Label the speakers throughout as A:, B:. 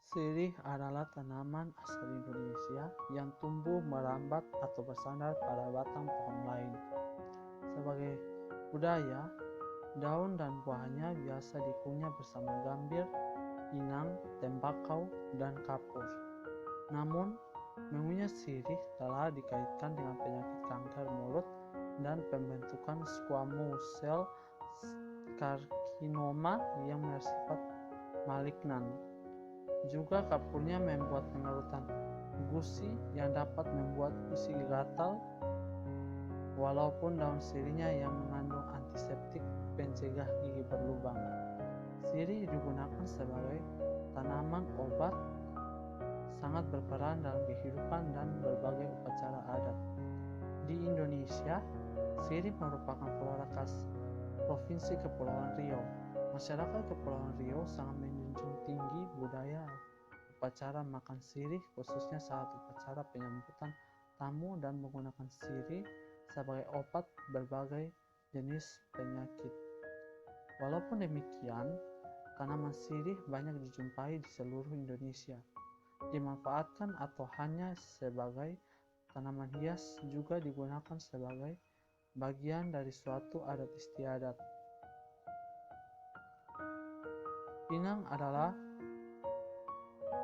A: Sirih adalah tanaman asal Indonesia yang tumbuh merambat atau bersandar pada batang pohon lain. Sebagai budaya, daun dan buahnya biasa dikunyah bersama gambir, pinang, tembakau, dan kapur. Namun, mengunyah sirih telah dikaitkan dengan penyakit kanker mulut dan pembentukan squamous cell karsinoma yang bersifat malignan. Juga kapurnya membuat pengerutan gusi yang dapat membuat gusi gatal, walaupun daun sirihnya yang mengandung antiseptik pencegah gigi berlubang. Sirih digunakan sebagai tanaman obat, sangat berperan dalam kehidupan dan berbagai upacara adat. Di Indonesia, sirih merupakan flora khas Provinsi Kepulauan Riau. Masyarakat Kepulauan Riau sangat menjunjung tinggi budaya upacara makan sirih, khususnya saat upacara penyambutan tamu, dan menggunakan sirih sebagai obat berbagai jenis penyakit. Walaupun demikian, tanaman sirih banyak dijumpai di seluruh Indonesia. Dimanfaatkan atau hanya sebagai tanaman hias juga digunakan sebagai bagian dari suatu adat istiadat. Pinang adalah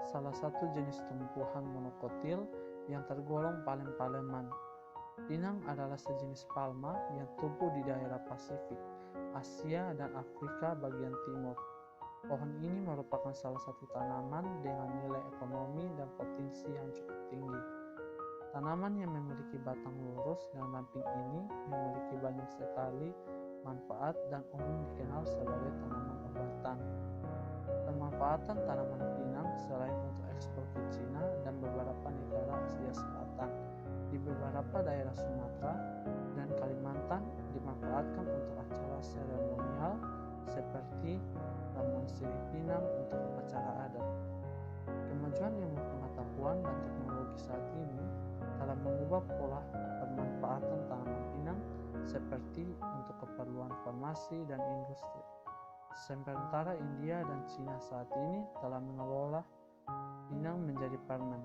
A: salah satu jenis tumbuhan monokotil yang tergolong palem-paleman. Pinang adalah sejenis palma yang tumbuh di daerah Pasifik, Asia, dan Afrika bagian timur. Pohon ini merupakan salah satu tanaman dengan nilai ekonomi dan potensi yang cukup tinggi. Tanaman yang memiliki batang lurus dan ramping ini memiliki banyak sekali manfaat dan umum dikenal sebagai tanaman obatan. Pemanfaatan tanaman pinang selain untuk ekspor ke Cina dan beberapa negara Asia Selatan, di beberapa daerah Sumatera dan Kalimantan dimanfaatkan untuk acara seremonial seperti ramuan sirih pinang untuk upacara adat. Kemajuan ilmu pengetahuan dan teknologi saat ini telah mengubah pola pemanfaatan tanaman pinang seperti untuk keperluan farmasi dan industri. Sementara India dan Cina saat ini telah mengelola pinang menjadi permen.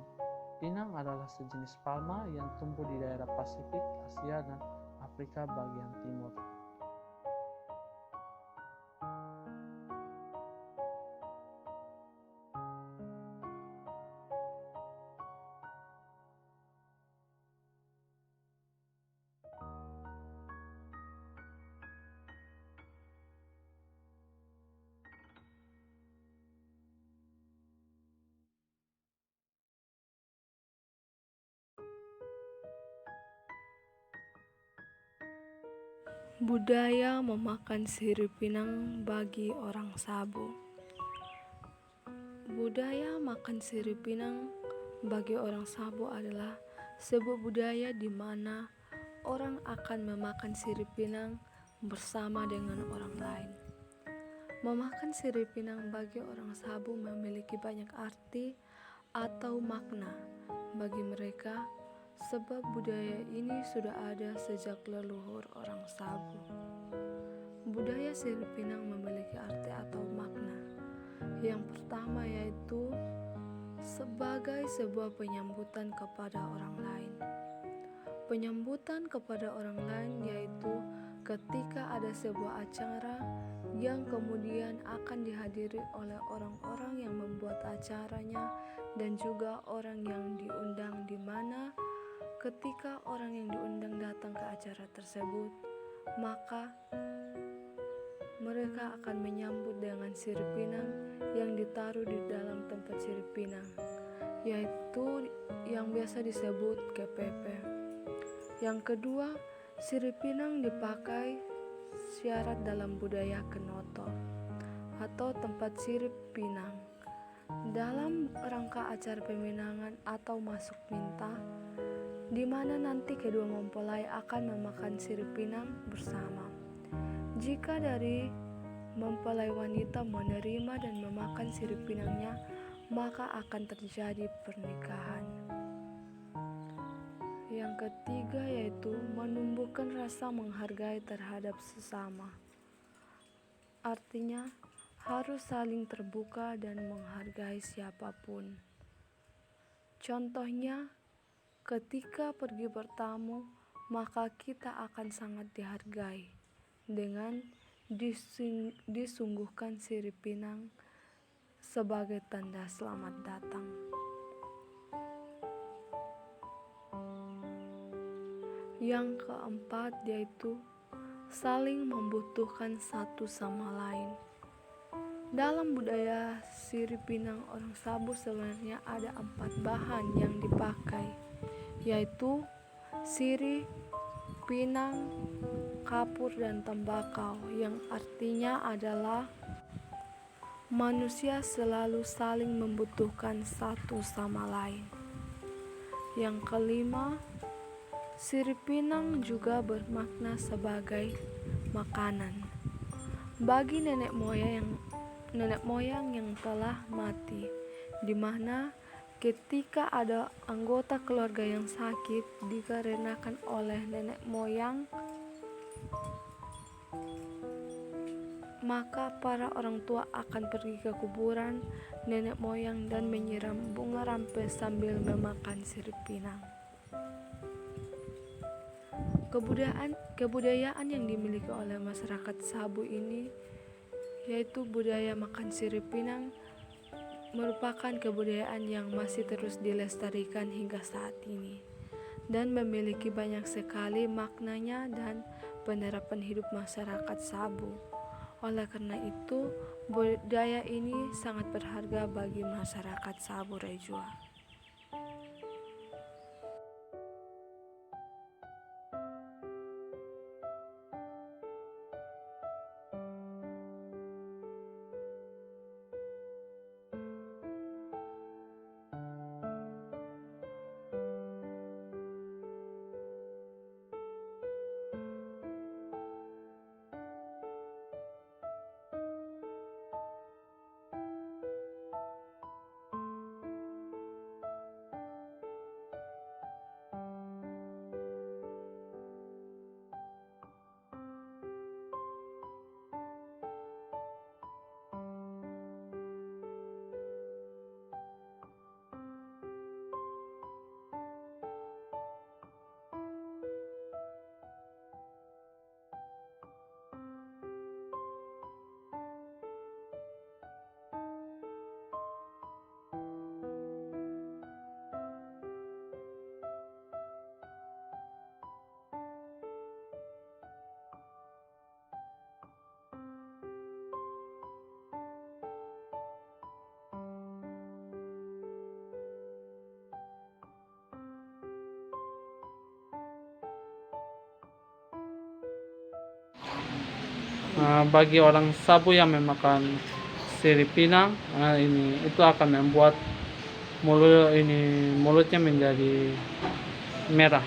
A: Pinang adalah sejenis palma yang tumbuh di daerah Pasifik, Asia, dan Afrika bagian timur.
B: Budaya memakan sirih pinang bagi orang Sabo. Budaya makan sirih pinang bagi orang Sabo adalah sebuah budaya di mana orang akan memakan sirih pinang bersama dengan orang lain. Memakan sirih pinang bagi orang Sabo memiliki banyak arti atau makna bagi mereka, sebab budaya ini sudah ada sejak leluhur orang Sabo. Budaya sirih pinang memiliki arti atau makna. Yang pertama yaitu sebagai sebuah penyambutan kepada orang lain. Penyambutan kepada orang lain yaitu ketika ada sebuah acara yang kemudian akan dihadiri oleh orang-orang yang membuat acaranya dan juga orang yang diundang, di mana ketika orang yang diundang datang ke acara tersebut, maka mereka akan menyambut dengan sirih pinang yang ditaruh di dalam tempat sirih pinang, yaitu yang biasa disebut KPP. Yang kedua, sirih pinang dipakai syarat dalam budaya Kenoto atau tempat sirih pinang dalam rangka acara peminangan atau masuk minta, di mana nanti kedua mempelai akan memakan sirih pinang bersama. Jika dari mempelai wanita menerima dan memakan sirih pinangnya, maka akan terjadi pernikahan. Yang ketiga yaitu menumbuhkan rasa menghargai terhadap sesama. Artinya, harus saling terbuka dan menghargai siapapun. Contohnya, ketika pergi bertamu, maka kita akan sangat dihargai dengan disungguhkan sirip pinang sebagai tanda selamat datang. Yang keempat yaitu saling membutuhkan satu sama lain. Dalam budaya sirip pinang orang Sabu sebenarnya ada 4 bahan yang dipakai, yaitu sirih, pinang, kapur, dan tembakau, yang artinya adalah manusia selalu saling membutuhkan satu sama lain. Yang kelima, sirip pinang juga bermakna sebagai makanan bagi nenek moyang yang telah mati, di mana ketika ada anggota keluarga yang sakit dikarenakan oleh nenek moyang, maka para orang tua akan pergi ke kuburan nenek moyang dan menyiram bunga rampe sambil memakan sirip pinang. Kebudayaan yang dimiliki oleh masyarakat Sabu ini, yaitu budaya makan sirip pinang, merupakan kebudayaan yang masih terus dilestarikan hingga saat ini dan memiliki banyak sekali maknanya dan penerapan hidup masyarakat Sabu. Oleh karena itu, budaya ini sangat berharga bagi masyarakat Sabu Rejua.
A: Bagi orang Sabu yang memakan sirip pinang, itu akan membuat mulutnya menjadi merah.